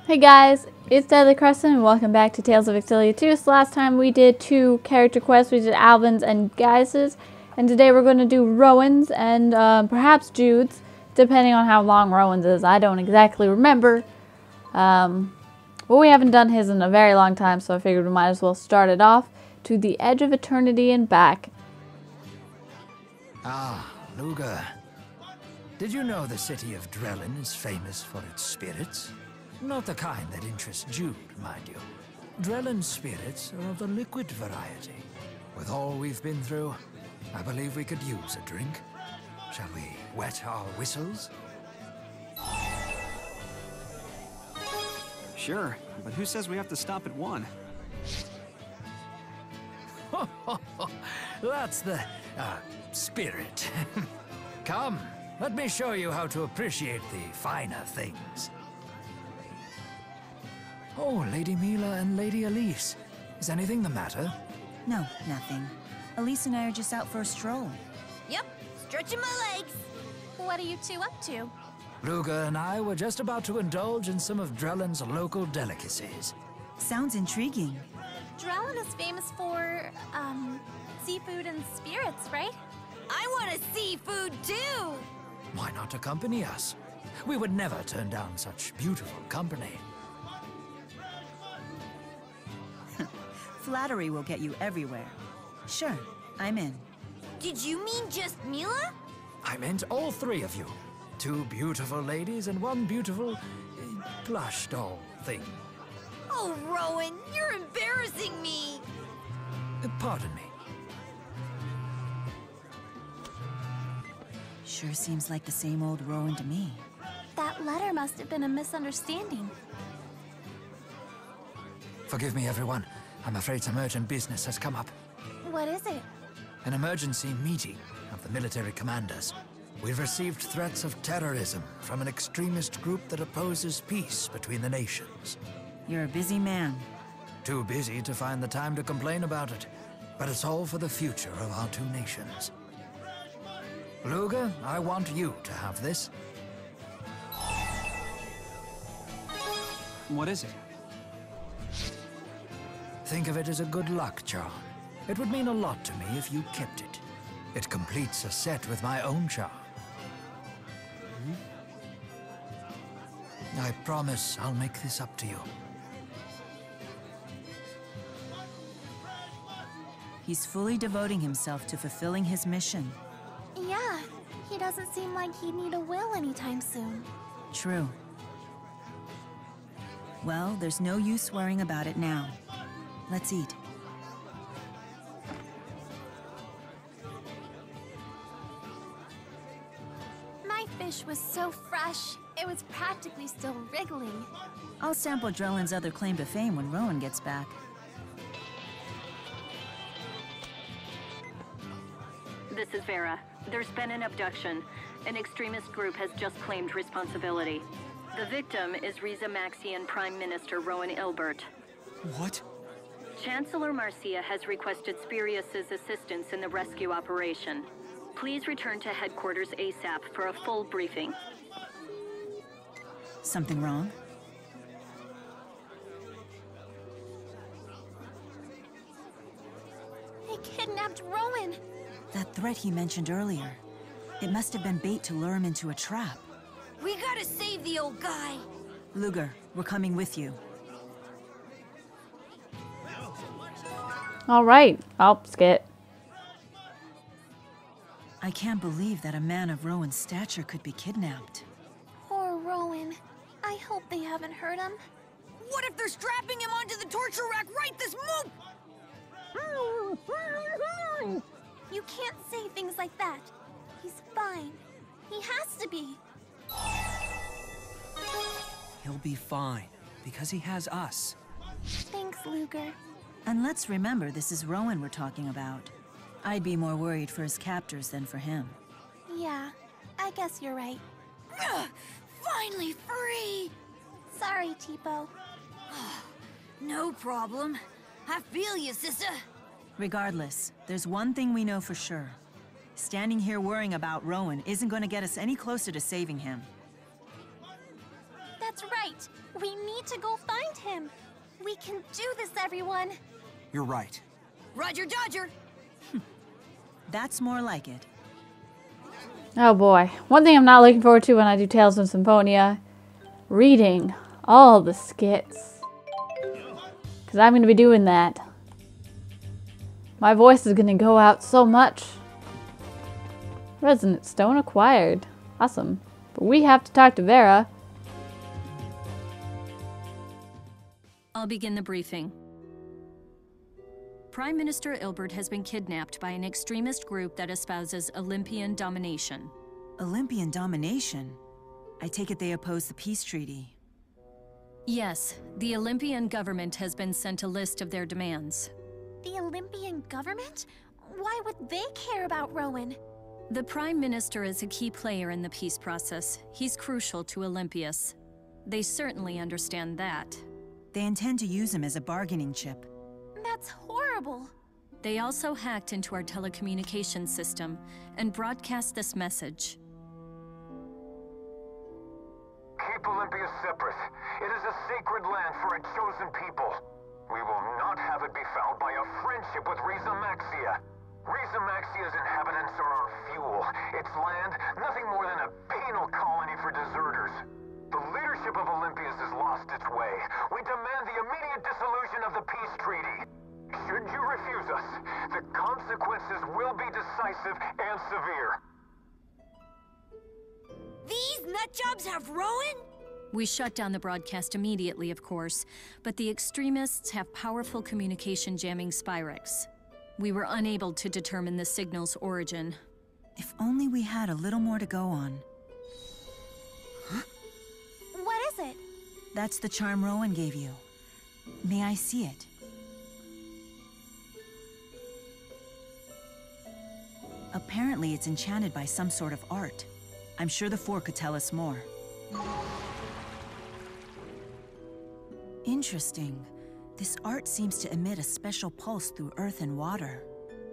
Hey guys, it's Deadly Crescent and welcome back to Tales of Xillia 2. So last time we did 2 character quests. We did Alvin's and Geis's, and today we're going to do Rowan's and perhaps Jude's, depending on how long Rowan's is. I don't exactly remember. Well, we haven't done his in a very long time, so I figured we might as well start it off. To the edge of eternity and back. Ah, Luga. Did you know the city of Drellin is famous for its spirits? Not the kind that interest Jude, mind you. Drellin's spirits are of the liquid variety. With all we've been through, I believe we could use a drink. Shall we wet our whistles? Sure, but who says we have to stop at one? That's the, spirit. Come, let me show you how to appreciate the finer things. Oh, Lady Mila and Lady Elise. Is anything the matter? No, nothing. Elise and I are just out for a stroll. Yep, stretching my legs. What are you two up to? Luga and I were just about to indulge in some of Drellin's local delicacies. Sounds intriguing. Drellin is famous for, seafood and spirits, right? I want to see food too! Why not accompany us? We would never turn down such beautiful company. Flattery will get you everywhere. Sure, I'm in. Did you mean just Mila? I meant all 3 of you. 2 beautiful ladies and 1 beautiful plush doll thing. Oh, Rowan, you're embarrassing me! Pardon me. Sure seems like the same old Rowan to me. That letter must have been a misunderstanding. Forgive me, everyone. I'm afraid some urgent business has come up. What is it? An emergency meeting of the military commanders. We've received threats of terrorism from an extremist group that opposes peace between the nations. You're a busy man. Too busy to find the time to complain about it, but it's all for the future of our 2 nations. Luga, I want you to have this. What is it? Think of it as a good luck charm. It would mean a lot to me if you kept it. It completes a set with my own charm. I promise I'll make this up to you. He's fully devoting himself to fulfilling his mission. Yeah, he doesn't seem like he'd need a will anytime soon. True. Well, there's no use worrying about it now. Let's eat. My fish was so fresh, it was practically still wriggling. I'll sample Drellin's other claim to fame when Rowan gets back. This is Vera. There's been an abduction. An extremist group has just claimed responsibility. The victim is Riza Maxian Prime Minister Rowan Ilbert. What? Chancellor Marcia has requested Spirius's assistance in the rescue operation. Please return to headquarters ASAP for a full briefing. Something wrong? They kidnapped Rowan! That threat he mentioned earlier. It must have been bait to lure him into a trap. We gotta save the old guy! Luger, we're coming with you. Alright, I'll skip. I can't believe that a man of Rowan's stature could be kidnapped. Poor Rowan. I hope they haven't hurt him. What if they're strapping him onto the torture rack right this moment? You can't say things like that. He's fine. He has to be. He'll be fine, because he has us. Thanks, Luger. And let's remember, this is Rowan we're talking about. I'd be more worried for his captors than for him. Yeah, I guess you're right. Ugh, finally free! Sorry, Tipo. No problem. I feel you, sister. Regardless, there's one thing we know for sure. Standing here worrying about Rowan isn't going to get us any closer to saving him. That's right. We need to go find him. We can do this, everyone. You're right. Roger Dodger! That's more like it. Oh boy. One thing I'm not looking forward to when I do Tales of Symphonia, reading all the skits. Because I'm going to be doing that. My voice is going to go out so much. Resonant stone acquired. Awesome. But we have to talk to Vera. I'll begin the briefing. Prime Minister Ilbert has been kidnapped by an extremist group that espouses Olympian domination. Olympian domination? I take it they oppose the peace treaty. Yes, the Olympian government has been sent a list of their demands. The Olympian government? Why would they care about Rowan? The Prime Minister is a key player in the peace process. He's crucial to Olympius. They certainly understand that. They intend to use him as a bargaining chip. That's horrible. They also hacked into our telecommunications system and broadcast this message. Keep Olympia separate. It is a sacred land for a chosen people. We will not have it be fouled by a friendship with Riza Maxia. Riza Maxia's inhabitants are our fuel. Its land, nothing more than a penal colony for deserters. The leadership of Olympias has lost its way. We demand the immediate dissolution of the peace treaty. Should you refuse us, the consequences will be decisive and severe. These nutjobs have Rowan? We shut down the broadcast immediately, of course, but the extremists have powerful communication jamming Spyrex. We were unable to determine the signal's origin. If only we had a little more to go on. What is it? That's the charm Rowan gave you. May I see it? Apparently it's enchanted by some sort of art. I'm sure the Four could tell us more. Interesting. This art seems to emit a special pulse through earth and water.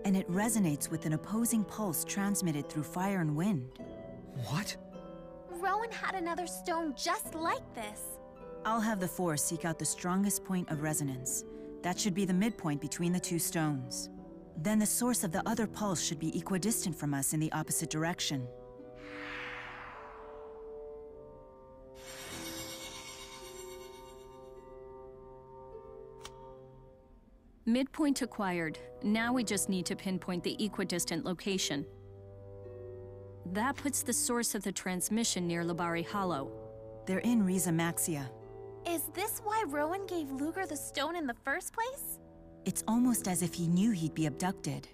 And it resonates with an opposing pulse transmitted through fire and wind. What? Rowan had another stone just like this. I'll have the Four seek out the strongest point of resonance. That should be the midpoint between the two stones. Then the source of the other pulse should be equidistant from us in the opposite direction. Midpoint acquired. Now we just need to pinpoint the equidistant location. That puts the source of the transmission near Labari Hollow. They're in Riza Maxia. Is this why Rowan gave Luger the stone in the first place? It's almost as if he knew he'd be abducted.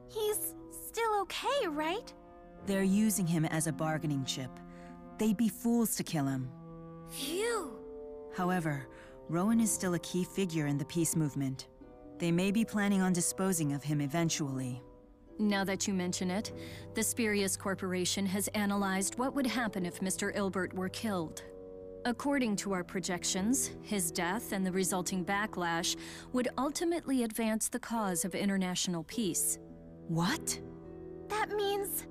He's still okay, right? They're using him as a bargaining chip. They'd be fools to kill him. Phew! However, Rowan is still a key figure in the peace movement. They may be planning on disposing of him eventually. Now that you mention it, the Spurious Corporation has analyzed what would happen if Mr. Ilbert were killed. According to our projections, his death and the resulting backlash would ultimately advance the cause of international peace. What? That means...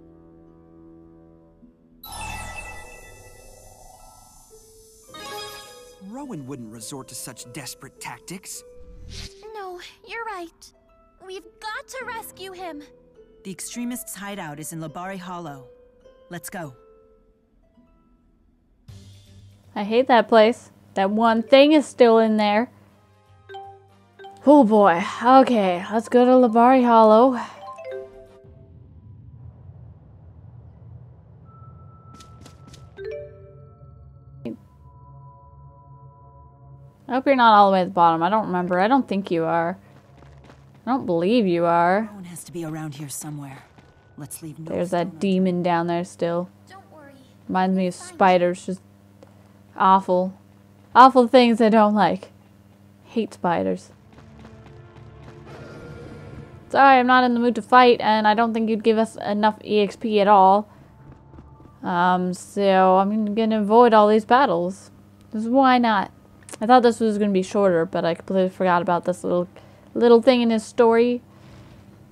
Rowan wouldn't resort to such desperate tactics. No, you're right. We've got to rescue him. The extremists' hideout is in Labari Hollow. Let's go. I hate that place. That one thing is still in there. Oh boy. Okay, let's go to Labari Hollow. I hope you're not all the way at the bottom. I don't remember. I don't think you are. I don't believe you are. Rowan has to be around here somewhere. Let's leave no There's stone that demon down there still. Don't worry. Reminds me of spiders. Just awful. Awful things I don't like. Hate spiders. Sorry, I'm not in the mood to fight, and I don't think you'd give us enough EXP at all. So I'm gonna avoid all these battles. Just why not? I thought this was gonna be shorter, but I completely forgot about this little thing in his story.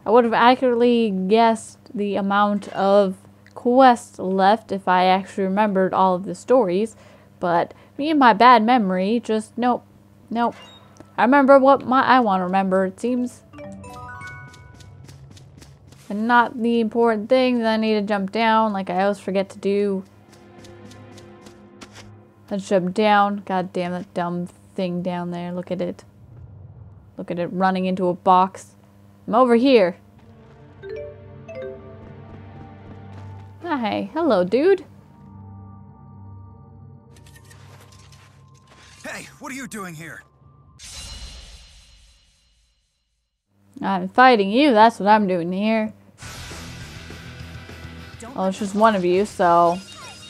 I would have accurately guessed the amount of quest left if I actually remembered all of the stories. But me and my bad memory, just nope. I remember what I want to remember, it seems. And not the important things I need to jump down like I always forget to do. Let's jump down. God damn that dumb thing down there. Look at it. Look at it running into a box. I'm over here. Hi. Hello, dude. Hey, what are you doing here? I'm fighting you. That's what I'm doing here. Well, it's just one of you, so...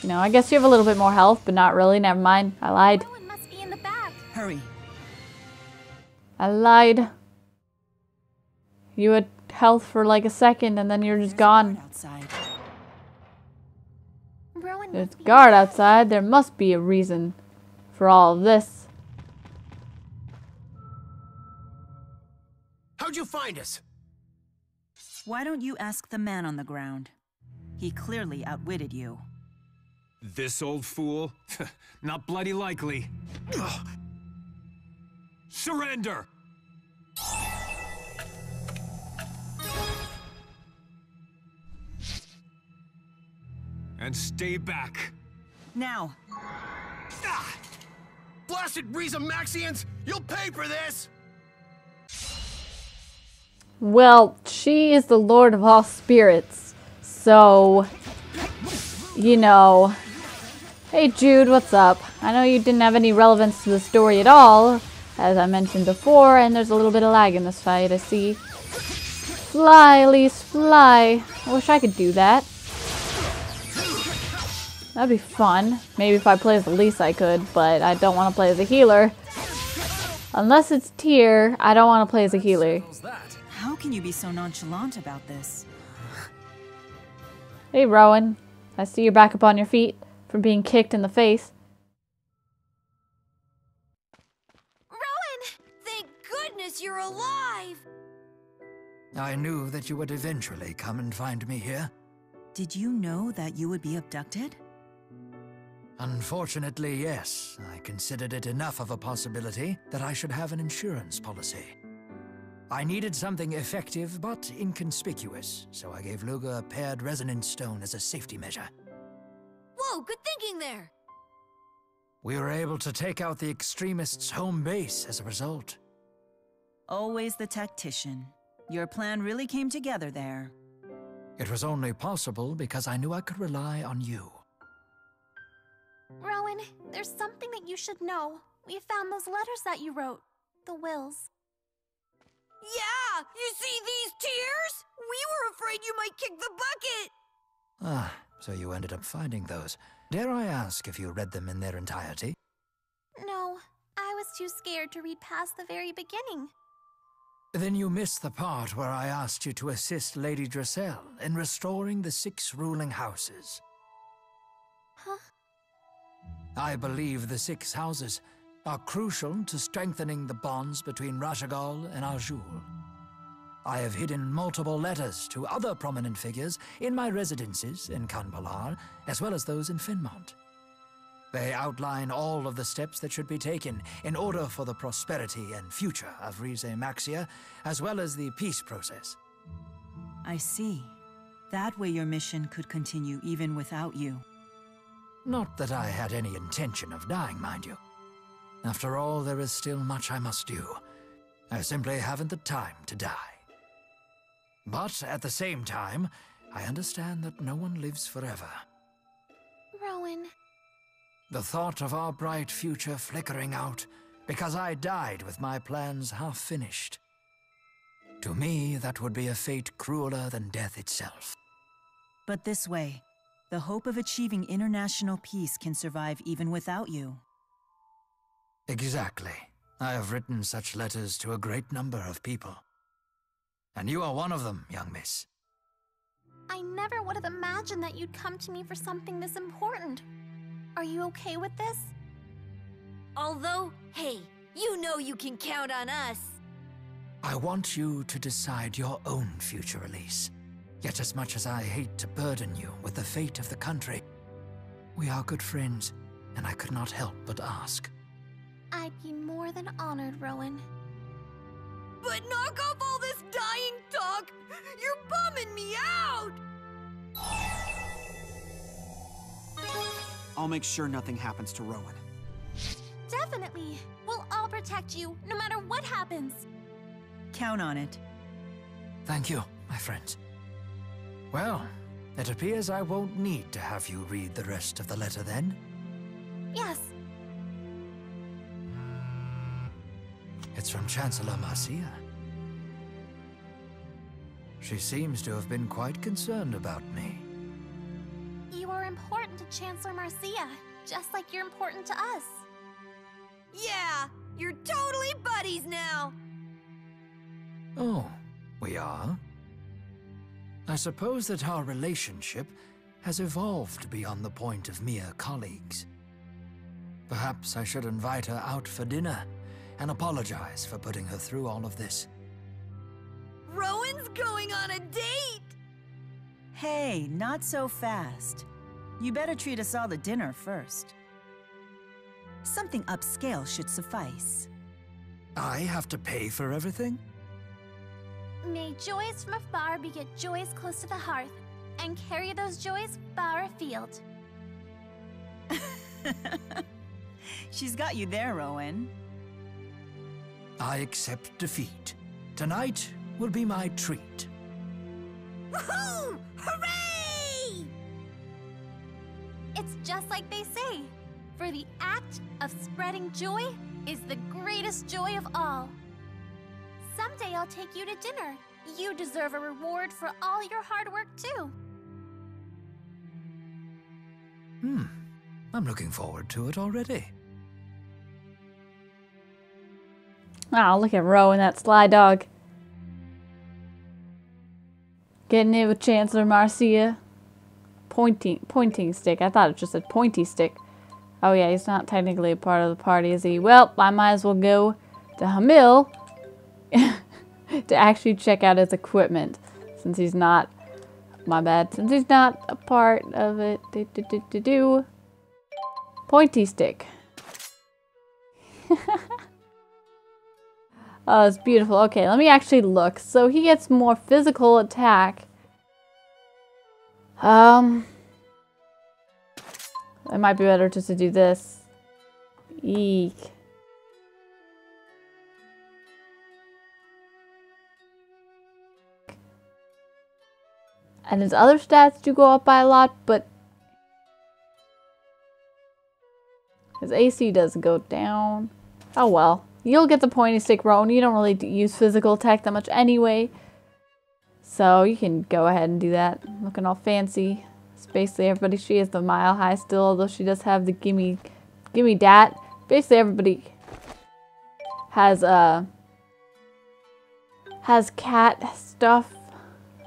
You know, I guess you have a little bit more health, but not really. Never mind. I lied. Rowan must be in the back. Hurry. I lied. You had health for like a second, and then you're just gone. Outside. Rowan There's must a be guard outside. There must be a reason for all of this. How'd you find us? Why don't you ask the man on the ground? He clearly outwitted you. This old fool? Not bloody likely. Ugh. Surrender! And stay back. Now. Ah! Blasted Maxians! You'll pay for this! Well, she is the Lord of all spirits. So, you know... Hey Jude, what's up? I know you didn't have any relevance to the story at all, as I mentioned before, and there's a little bit of lag in this fight, I see. Fly, Elise, fly. I wish I could do that. That'd be fun. Maybe if I play as Elise I could, but I don't want to play as a healer. Unless it's tier, I don't want to play as a healer. How can you be so nonchalant about this? Hey Rowan, I see you're back up on your feet from being kicked in the face. Rowan! Thank goodness you're alive! I knew that you would eventually come and find me here. Did you know that you would be abducted? Unfortunately, yes. I considered it enough of a possibility that I should have an insurance policy. I needed something effective but inconspicuous, so I gave Luga a paired resonance stone as a safety measure. Whoa, good thinking there! We were able to take out the extremists' home base as a result. Always the tactician. Your plan really came together there. It was only possible because I knew I could rely on you. Rowan, there's something that you should know. We found those letters that you wrote. The wills. Yeah! You see these tears? We were afraid you might kick the bucket! Ah, so you ended up finding those. Dare I ask if you read them in their entirety? No, I was too scared to read past the very beginning. Then you missed the part where I asked you to assist Lady Dressel in restoring the 6 ruling houses. Huh? I believe the 6 houses are crucial to strengthening the bonds between Rashagal and Arjul. I have hidden multiple letters to other prominent figures in my residences in Kanbalar, as well as those in Finmont. They outline all of the steps that should be taken in order for the prosperity and future of Rize Maxia, as well as the peace process. I see. That way your mission could continue even without you. Not that I had any intention of dying, mind you. After all, there is still much I must do. I simply haven't the time to die. But at the same time, I understand that no one lives forever. Rowan. The thought of our bright future flickering out because I died with my plans half finished. To me, that would be a fate crueler than death itself. But this way, the hope of achieving international peace can survive even without you. Exactly. I have written such letters to a great number of people. And you are one of them, young miss. I never would have imagined that you'd come to me for something this important. Are you okay with this? Although, hey, you know you can count on us. I want you to decide your own future, Elise. Yet as much as I hate to burden you with the fate of the country, we are good friends, and I could not help but ask. I'd be more than honored, Rowan. But knock off all this dying talk! You're bumming me out! I'll make sure nothing happens to Rowan. Definitely. We'll all protect you, no matter what happens. Count on it. Thank you, my friends. Well, it appears I won't need to have you read the rest of the letter then. Yes. It's from Chancellor Marcia. She seems to have been quite concerned about me. You are important to Chancellor Marcia, just like you're important to us. Yeah, you're totally buddies now! Oh, we are? I suppose that our relationship has evolved beyond the point of mere colleagues. Perhaps I should invite her out for dinner and apologize for putting her through all of this. Rowan's going on a date! Hey, not so fast. You better treat us all to dinner first. Something upscale should suffice. I have to pay for everything? May joys from afar beget joys close to the hearth, and carry those joys far afield. She's got you there, Rowan. I accept defeat. Tonight will be my treat. Woohoo! Hooray! It's just like they say, for the act of spreading joy is the greatest joy of all. Someday I'll take you to dinner. You deserve a reward for all your hard work, too. I'm looking forward to it already. Oh, look at Rowan, that sly dog. Getting it with Chancellor Marcia. Pointing stick. I thought it just said pointy stick. Oh yeah, he's not technically a part of the party, is he? Well, I might as well go to Hamil to actually check out his equipment. Since he's not, my bad, since he's not a part of it. Pointy stick. Oh, it's beautiful. Okay, let me actually look. So he gets more physical attack. It might be better just to do this. Eek. And his other stats do go up by a lot, but his AC does go down. Oh well. You'll get the pointy stick, Rowan. You don't really use physical attack that much anyway. So you can go ahead and do that. Looking all fancy. It's basically everybody. She is the mile high still, although she does have the gimme dat. Basically everybody has cat stuff.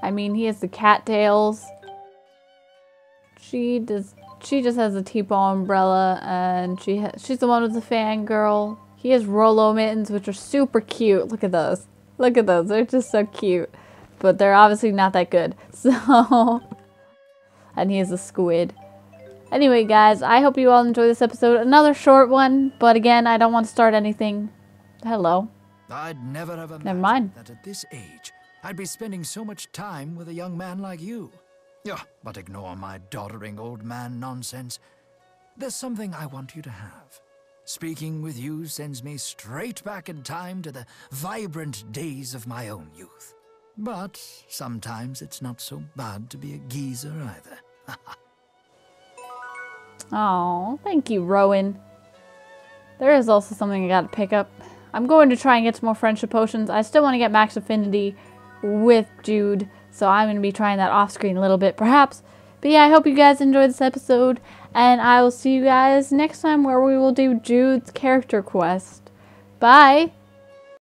I mean, he has the cattails. She just has a T-ball umbrella, and she's the one with the fangirl. He has Rolo mittens, which are super cute. Look at those. Look at those. They're just so cute. But they're obviously not that good. So, and he has a squid. Anyway, guys, I hope you all enjoyed this episode. Another short one, but again, I don't want to start anything. Hello. I'd never have Never mind. imagined that at this age, I'd be spending so much time with a young man like you. Yeah, but ignore my doddering old man nonsense. There's something I want you to have. Speaking with you sends me straight back in time to the vibrant days of my own youth. But sometimes it's not so bad to be a geezer either. Oh, thank you, Rowan. There is also something I gotta pick up. I'm going to try and get some more friendship potions. I still want to get max affinity with Jude, so I'm going to be trying that off screen a little bit perhaps. But yeah, I hope you guys enjoyed this episode, and I will see you guys next time where we will do Jude's character quest. Bye!